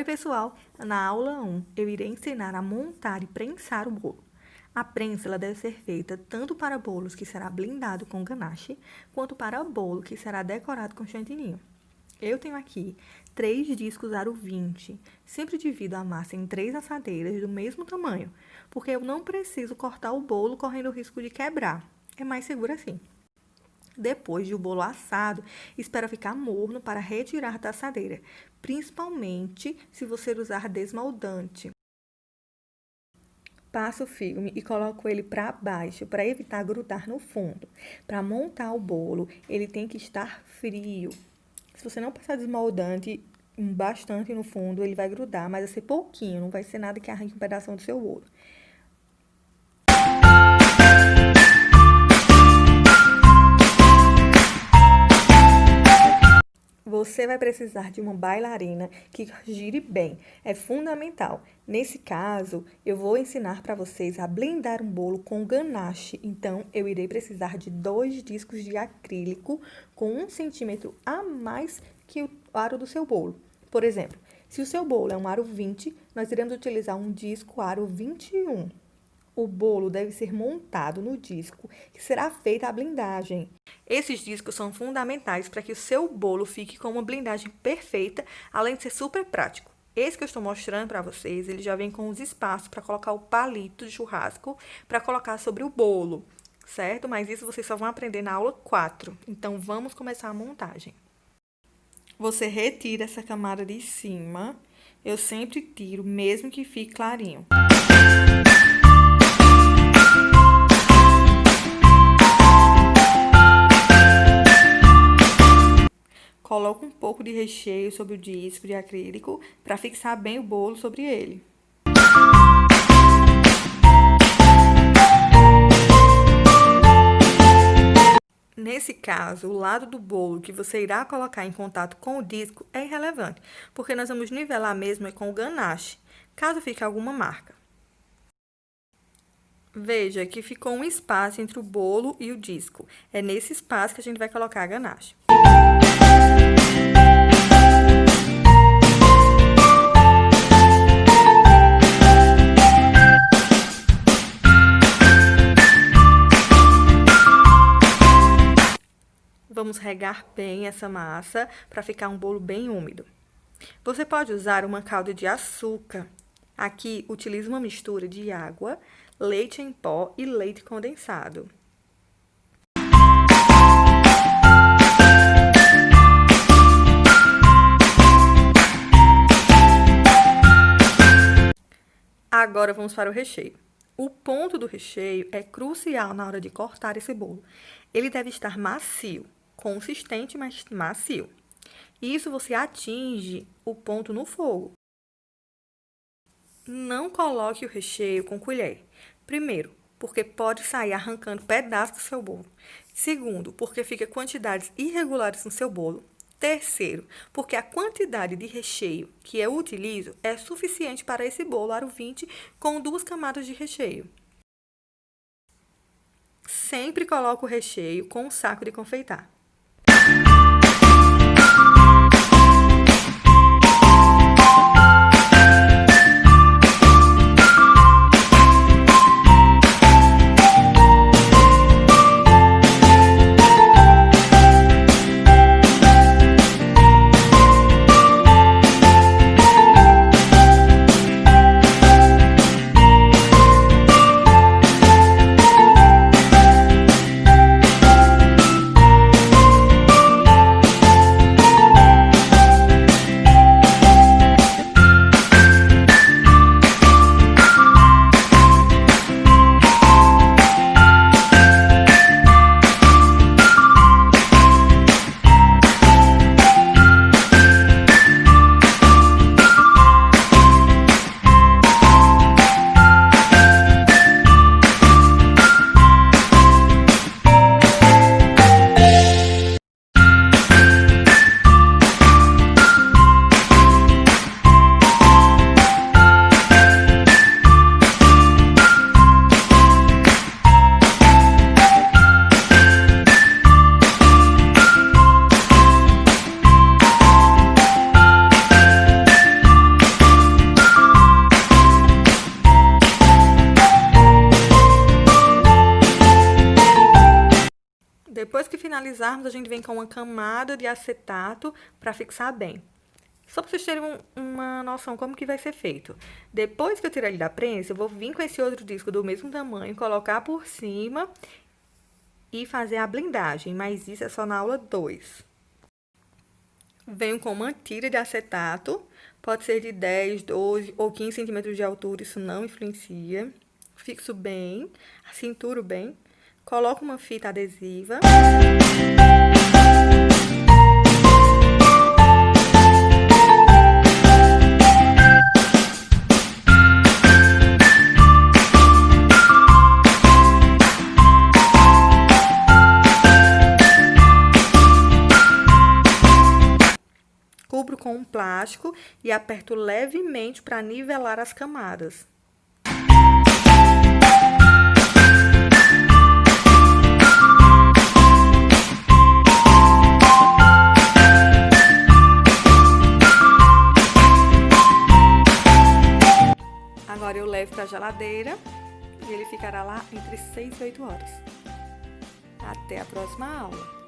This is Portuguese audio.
pessoal, na aula 1 eu irei ensinar a montar e prensar o bolo. A prensa ela deve ser feita tanto para bolos que será blindado com ganache, quanto para bolo que será decorado com chantilly. Eu tenho aqui 3 discos aro 20, sempre divido a massa em 3 assadeiras do mesmo tamanho, porque eu não preciso cortar o bolo correndo o risco de quebrar, é mais seguro assim. Depois de o bolo assado, espera ficar morno para retirar da assadeira, principalmente se você usar desmoldante. Passo o filme e coloco ele para baixo para evitar grudar no fundo. Para montar o bolo, ele tem que estar frio. Se você não passar desmoldante bastante no fundo, ele vai grudar, mas vai ser pouquinho, não vai ser nada que arranque um pedaço do seu bolo. Você vai precisar de uma bailarina que gire bem, é fundamental. Nesse caso, eu vou ensinar para vocês a blindar um bolo com ganache. Então, eu irei precisar de 2 discos de acrílico com 1 centímetro a mais que o aro do seu bolo. Por exemplo, se o seu bolo é um aro 20, nós iremos utilizar um disco aro 21. O bolo deve ser montado no disco que será feita a blindagem. Esses discos são fundamentais para que o seu bolo fique com uma blindagem perfeita, além de ser super prático. Esse que eu estou mostrando para vocês, ele já vem com os espaços para colocar o palito de churrasco para colocar sobre o bolo, certo? Mas isso vocês só vão aprender na aula 4. Então, vamos começar a montagem. Você retira essa camada de cima. Eu sempre tiro, mesmo que fique clarinho. Coloco um pouco de recheio sobre o disco de acrílico para fixar bem o bolo sobre ele. Nesse caso, o lado do bolo que você irá colocar em contato com o disco é irrelevante, porque nós vamos nivelar mesmo com o ganache, caso fique alguma marca. Veja que ficou um espaço entre o bolo e o disco. É nesse espaço que a gente vai colocar a ganache. Vamos regar bem essa massa para ficar um bolo bem úmido. Você pode usar uma calda de açúcar. Aqui, utilize uma mistura de água, leite em pó e leite condensado. Agora, vamos para o recheio. O ponto do recheio é crucial na hora de cortar esse bolo. Ele deve estar macio, consistente, mas macio. Isso você atinge o ponto no fogo. Não coloque o recheio com colher. Primeiro, porque pode sair arrancando pedaços do seu bolo. Segundo, porque fica quantidades irregulares no seu bolo. Terceiro, porque a quantidade de recheio que eu utilizo é suficiente para esse bolo aro 20 com 2 camadas de recheio. Sempre coloco o recheio com um saco de confeitar. Depois que finalizarmos, a gente vem com uma camada de acetato para fixar bem. Só para vocês terem uma noção como que vai ser feito. Depois que eu tirar ele da prensa, eu vou vir com esse outro disco do mesmo tamanho, colocar por cima e fazer a blindagem, mas isso é só na aula 2. Venho com uma tira de acetato, pode ser de 10, 12 ou 15 centímetros de altura, isso não influencia. Fixo bem, cinturo bem, coloco uma fita adesiva. Cubro com um plástico e aperto levemente para nivelar as camadas. Agora eu levo para a geladeira e ele ficará lá entre 6 e 8 horas. Até a próxima aula!